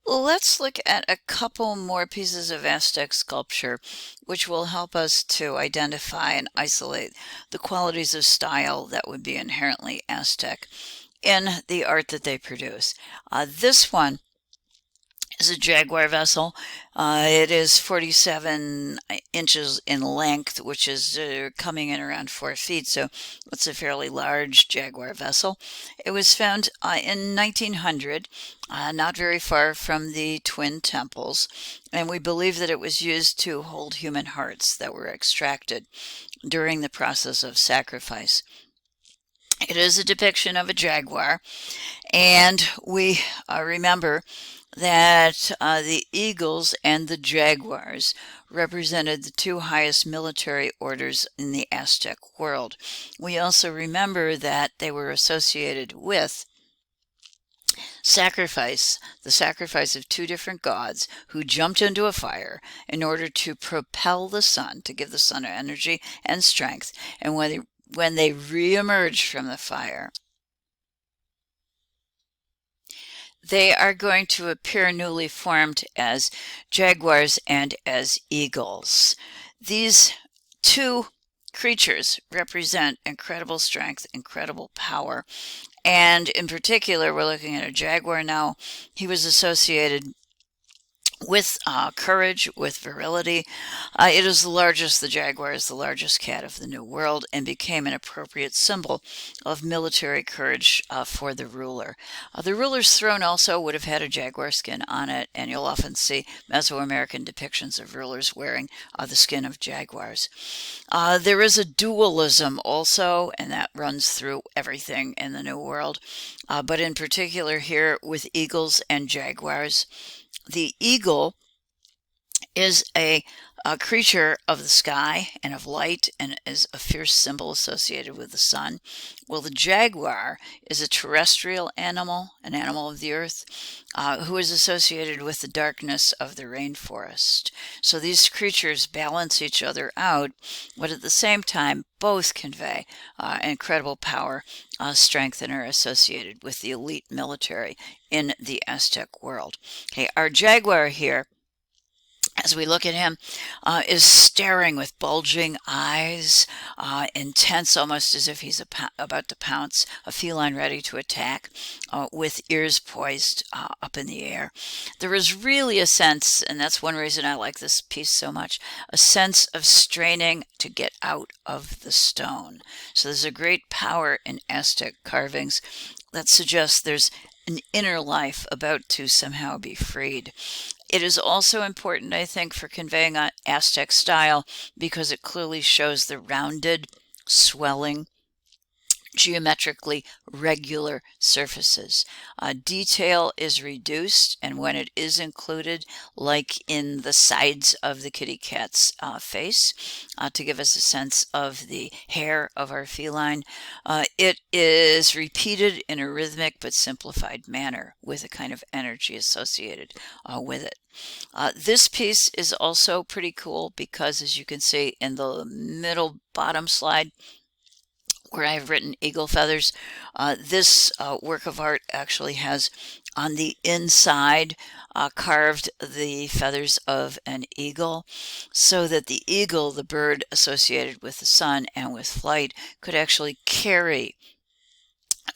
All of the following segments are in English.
Let's look at a couple more pieces of Aztec sculpture, which will help us to identify and isolate the qualities of style that would be inherently Aztec in the art that they produce. This one is a Jaguar vessel. It is 47 inches in length, which is coming in around 4 feet, so it's a fairly large Jaguar vessel. It was found in 1900, not very far from the Twin Temples, and we believe that it was used to hold human hearts that were extracted during the process of sacrifice. It is a depiction of a jaguar, and we remember that the eagles and the jaguars represented the two highest military orders in the Aztec world. We also remember that they were associated with sacrifice, the sacrifice of two different gods who jumped into a fire in order to propel the sun, to give the sun energy and strength. And when they re-emerged from the fire, they are going to appear newly formed as jaguars and as eagles. These two creatures represent incredible strength, incredible power, and in particular, we're looking at a jaguar now. He was associated with courage, with virility. It is the jaguar is the largest cat of the New World and became an appropriate symbol of military courage for the ruler. The ruler's throne also would have had a jaguar skin on it, and you'll often see Mesoamerican depictions of rulers wearing the skin of jaguars. There is a dualism also, and that runs through everything in the New World, but in particular here with eagles and jaguars. The eagle is a creature of the sky and of light and is a fierce symbol associated with the sun. Well, the jaguar is a terrestrial animal, an animal of the earth, who is associated with the darkness of the rainforest. So these creatures balance each other out, but at the same time, both convey incredible power, strength, and are associated with the elite military in the Aztec world. Okay, our jaguar here, as we look at him, is staring with bulging eyes, intense, almost as if he's about to pounce, a feline ready to attack, with ears poised up in the air. There is really a sense, and that's one reason I like this piece so much, a sense of straining to get out of the stone. So there's a great power in Aztec carvings that suggests there's an inner life about to somehow be freed. It is also important, I think, for conveying an Aztec style because it clearly shows the rounded, swelling, geometrically regular surfaces. Detail is reduced, and when it is included, like in the sides of the kitty cat's face, to give us a sense of the hair of our feline, it is repeated in a rhythmic but simplified manner with a kind of energy associated with it. This piece is also pretty cool because, as you can see in the middle bottom slide, where I've written eagle feathers. This work of art actually has on the inside carved the feathers of an eagle, so that the eagle, the bird associated with the sun and with flight, could actually carry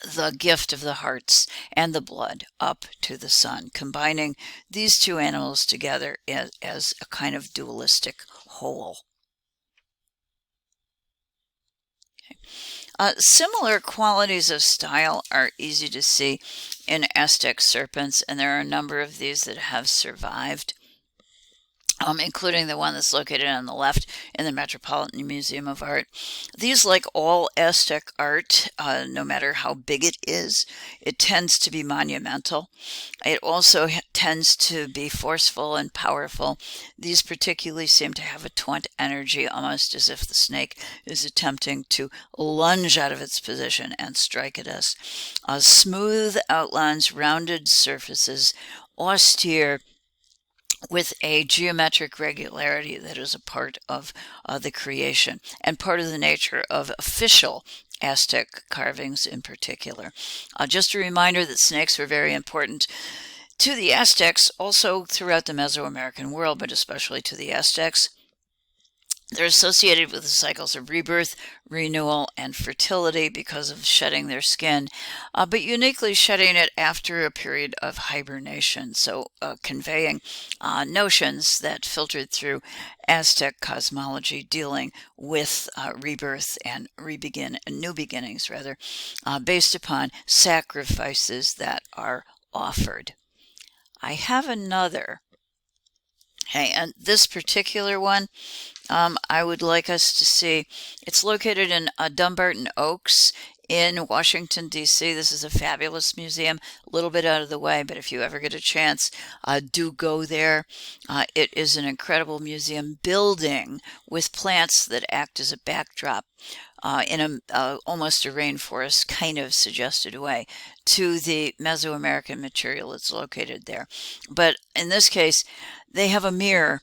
the gift of the hearts and the blood up to the sun, combining these two animals together as a kind of dualistic whole. Similar qualities of style are easy to see in Aztec serpents, and there are a number of these that have survived, including the one that's located on the left in the Metropolitan Museum of Art. These, like all Aztec art, no matter how big it is, it tends to be monumental. It also tends to be forceful and powerful. These particularly seem to have a taunt energy, almost as if the snake is attempting to lunge out of its position and strike at us. Smooth outlines, rounded surfaces, austere, with a geometric regularity that is a part of the creation and part of the nature of official Aztec carvings in particular. Just a reminder that snakes were very important To the Aztecs, also throughout the Mesoamerican world, but especially to the Aztecs, they're associated with the cycles of rebirth, renewal, and fertility because of shedding their skin, but uniquely shedding it after a period of hibernation. So, conveying notions that filtered through Aztec cosmology dealing with rebirth and new beginnings, rather, based upon sacrifices that are offered. I have another. Hey, and this particular one I would like us to see. It's located in Dumbarton Oaks in Washington, D.C. This is a fabulous museum, a little bit out of the way, but if you ever get a chance, do go there. It is an incredible museum building with plants that act as a backdrop in almost a rainforest kind of suggested way to the Mesoamerican material that's located there. But in this case, they have a mirror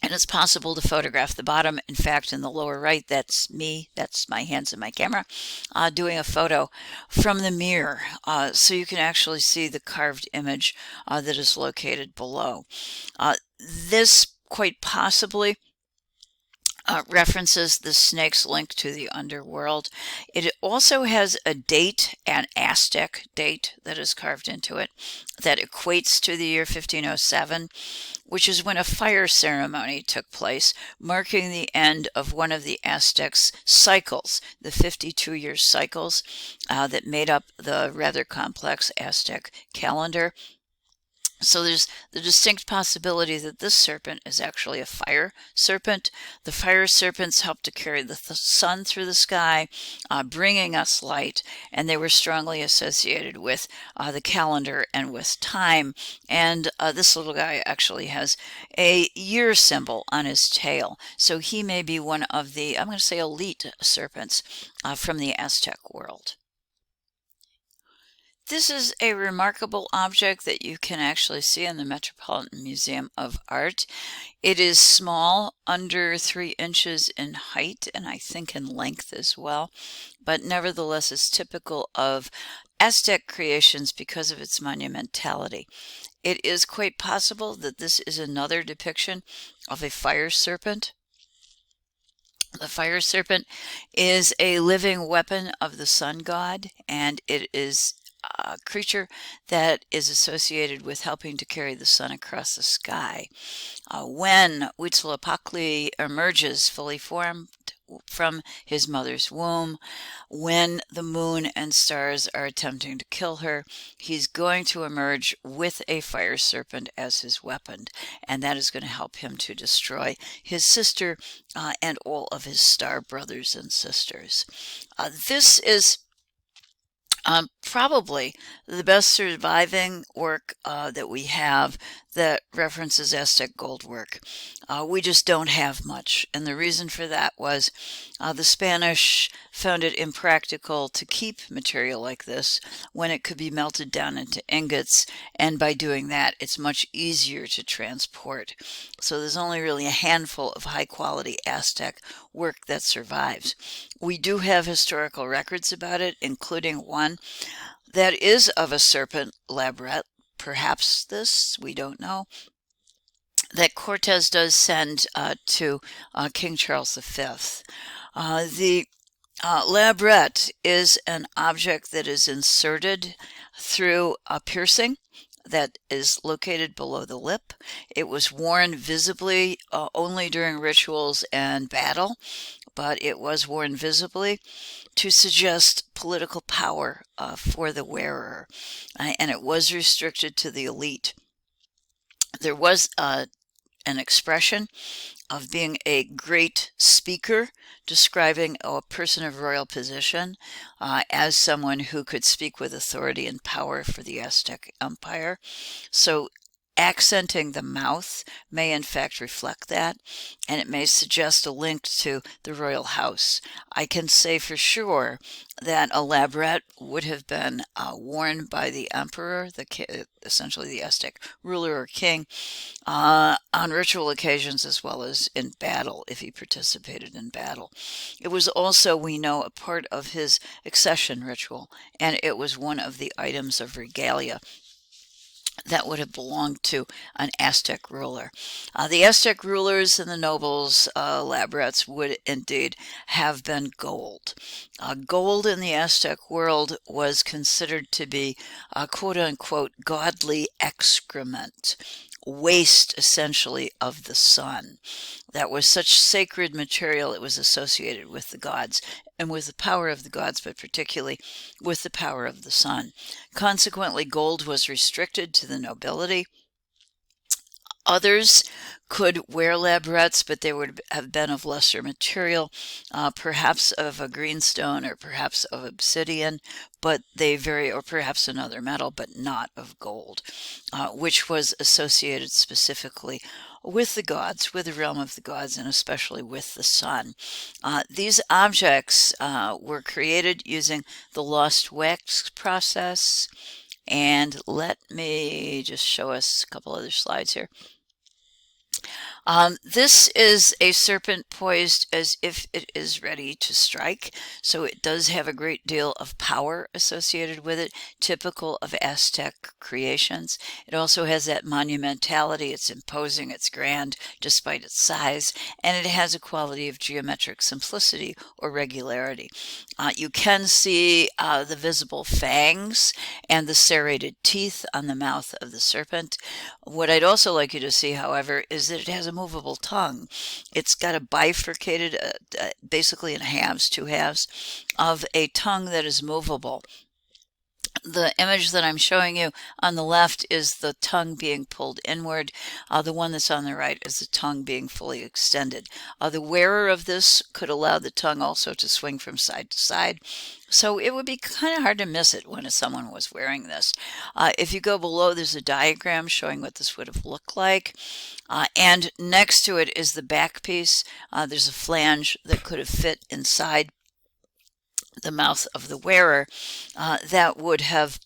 and it's possible to photograph the bottom. In fact, in the lower right, that's me. That's my hands and my camera doing a photo from the mirror. So you can actually see the carved image that is located below. This quite possibly references the snake's link to the underworld. It also has a date, an Aztec date that is carved into it that equates to the year 1507, which is when a fire ceremony took place, marking the end of one of the Aztecs' cycles, the 52-year cycles that made up the rather complex Aztec calendar. So there's the distinct possibility that this serpent is actually a fire serpent. The fire serpents help to carry the sun through the sky, bringing us light, and they were strongly associated with the calendar and with time. And this little guy actually has a year symbol on his tail. So he may be one of the, I'm going to say, elite serpents from the Aztec world. This is a remarkable object that you can actually see in the Metropolitan Museum of Art. It is small, under 3 inches in height, and I think in length as well, but nevertheless is typical of Aztec creations because of its monumentality. It is quite possible that this is another depiction of a fire serpent. The fire serpent is a living weapon of the sun god, and it is a creature that is associated with helping to carry the sun across the sky. When Huitzilopochtli emerges fully formed from his mother's womb, when the moon and stars are attempting to kill her, he's going to emerge with a fire serpent as his weapon, and that is going to help him to destroy his sister and all of his star brothers and sisters. This is probably the best surviving work that we have that references Aztec gold work. We just don't have much, and the reason for that was the Spanish found it impractical to keep material like this when it could be melted down into ingots, and by doing that it's much easier to transport. So there's only really a handful of high-quality Aztec work that survives. We do have historical records about it, including one that is of a serpent labret, perhaps this, we don't know, that Cortez does send to King Charles V. The labret is an object that is inserted through a piercing that is located below the lip. It was worn visibly only during rituals and battle, but it was worn visibly to suggest political power for the wearer, and it was restricted to the elite. There was an expression of being a great speaker, describing a person of royal position as someone who could speak with authority and power for the Aztec Empire. So accenting the mouth may in fact reflect that, and it may suggest a link to the royal house. I can say for sure that a labret would have been worn by the emperor, essentially the Aztec ruler or king, on ritual occasions as well as in battle if he participated in battle. It was also, we know, a part of his accession ritual, and it was one of the items of regalia that would have belonged to an Aztec ruler. The Aztec rulers and the nobles' labrets would indeed have been gold. Gold in the Aztec world was considered to be quote unquote godly excrement, waste essentially of the sun. That was such sacred material, it was associated with the gods and with the power of the gods, but particularly with the power of the sun. Consequently, gold was restricted to the nobility. Others could wear labrets, but they would have been of lesser material, perhaps of a greenstone or perhaps of obsidian, but they vary, or perhaps another metal, but not of gold, which was associated specifically with the gods, with the realm of the gods, and especially with the sun. These objects were created using the lost wax process. And let me just show us a couple other slides here. This is a serpent poised as if it is ready to strike, so it does have a great deal of power associated with it, typical of Aztec creations. It also has that monumentality. It's imposing, it's grand despite its size, and it has a quality of geometric simplicity or regularity. You can see the visible fangs and the serrated teeth on the mouth of the serpent. What I'd also like you to see, however, is that it has a movable tongue. It's got a bifurcated, basically in halves, two halves, of a tongue that is movable. The image that I'm showing you on the left is the tongue being pulled inward. The one that's on the right is the tongue being fully extended. The wearer of this could allow the tongue also to swing from side to side. So it would be kind of hard to miss it when someone was wearing this. If you go below, there's a diagram showing what this would have looked like. And next to it is the back piece. There's a flange that could have fit inside the mouth of the wearer that would have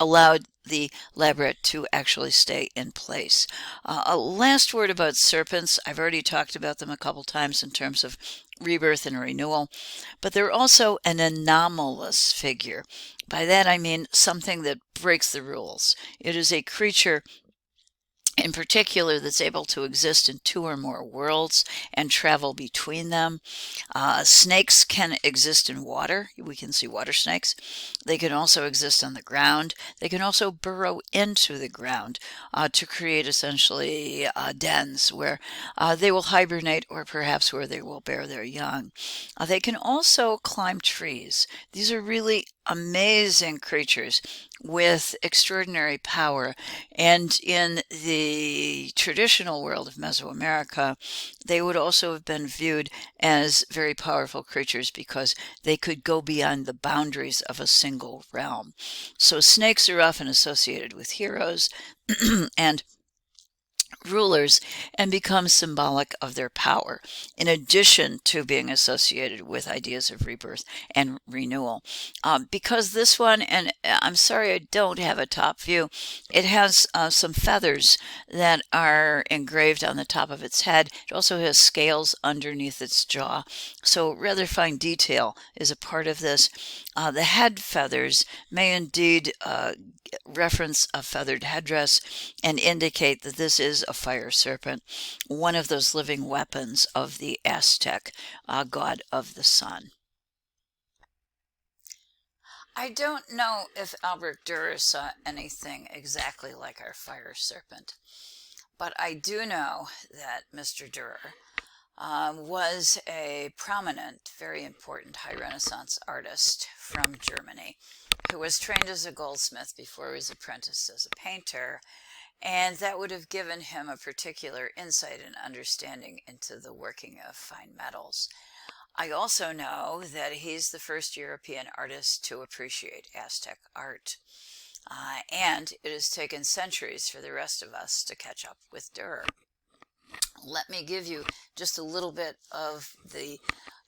allowed the labret to actually stay in place. A last word about serpents. I've already talked about them a couple times in terms of rebirth and renewal, but they're also an anomalous figure. By that I mean something that breaks the rules. It is a creature in particular that's able to exist in two or more worlds and travel between them. Snakes can exist in water. We can see water snakes. They can also exist on the ground. They can also burrow into the ground to create essentially dens where they will hibernate or perhaps where they will bear their young. They can also climb trees. These are really amazing creatures with extraordinary power, and in the traditional world of Mesoamerica, they would also have been viewed as very powerful creatures because they could go beyond the boundaries of a single realm. So snakes are often associated with heroes and rulers and become symbolic of their power, in addition to being associated with ideas of rebirth and renewal. Because this one, and I'm sorry I don't have a top view, it has some feathers that are engraved on the top of its head. It also has scales underneath its jaw, so rather fine detail is a part of this. The head feathers may indeed reference a feathered headdress and indicate that this is a fire serpent, one of those living weapons of the Aztec god of the sun. I don't know if Albert Durer saw anything exactly like our fire serpent, but I do know that Mr. Durer was a prominent, very important high Renaissance artist from Germany who was trained as a goldsmith before he was apprenticed as a painter, and that would have given him a particular insight and understanding into the working of fine metals. I also know that he's the first European artist to appreciate Aztec art, and it has taken centuries for the rest of us to catch up with Durer. Let me give you just a little bit of the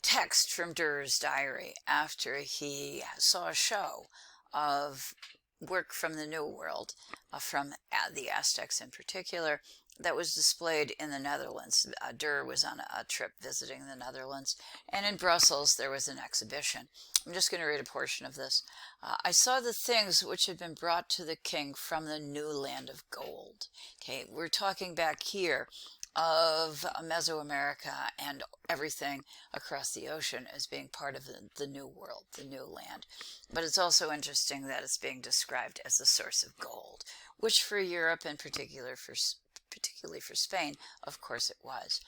text from Durer's diary after he saw a show of work from the New World from the Aztecs in particular, that was displayed in the Netherlands. Durer was on a trip visiting the Netherlands, and in Brussels there was an exhibition. I'm just going to read a portion of this. I saw the things which had been brought to the king from the new land of gold. Okay, we're talking back here of Mesoamerica and everything across the ocean as being part of the new world, the new land. But it's also interesting that it's being described as the source of gold, which for Europe and particularly for Spain, of course it was.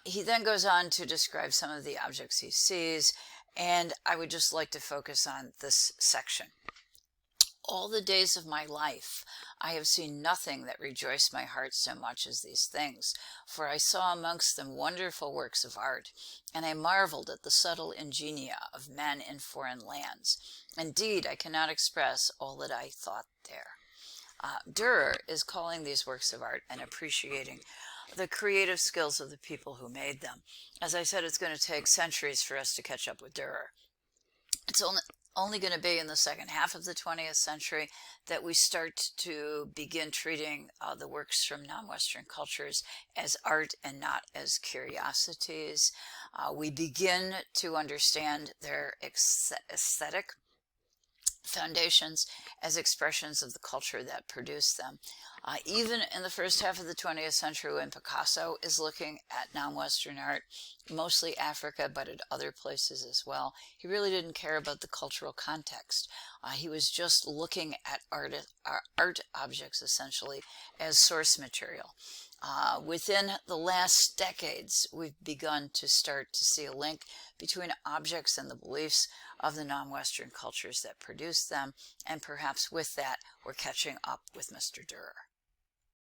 He then goes on to describe some of the objects he sees, and I would just like to focus on this section. All the days of my life I have seen nothing that rejoiced my heart so much as these things, for I saw amongst them wonderful works of art, and I marveled at the subtle ingenia of men in foreign lands. Indeed, I cannot express all that I thought there. Durer is calling these works of art and appreciating the creative skills of the people who made them. As I said, it's going to take centuries for us to catch up with Durer. It's only going to be in the second half of the 20th century that we start to begin treating the works from non-Western cultures as art and not as curiosities. We begin to understand their aesthetic foundations as expressions of the culture that produced them. Even in the first half of the 20th century, when Picasso is looking at non-Western art, mostly Africa, but at other places as well, he really didn't care about the cultural context. He was just looking at art objects, essentially, as source material. Within the last decades, we've begun to start to see a link between objects and the beliefs of the non-Western cultures that produced them, and perhaps with that, we're catching up with Mr. Durer.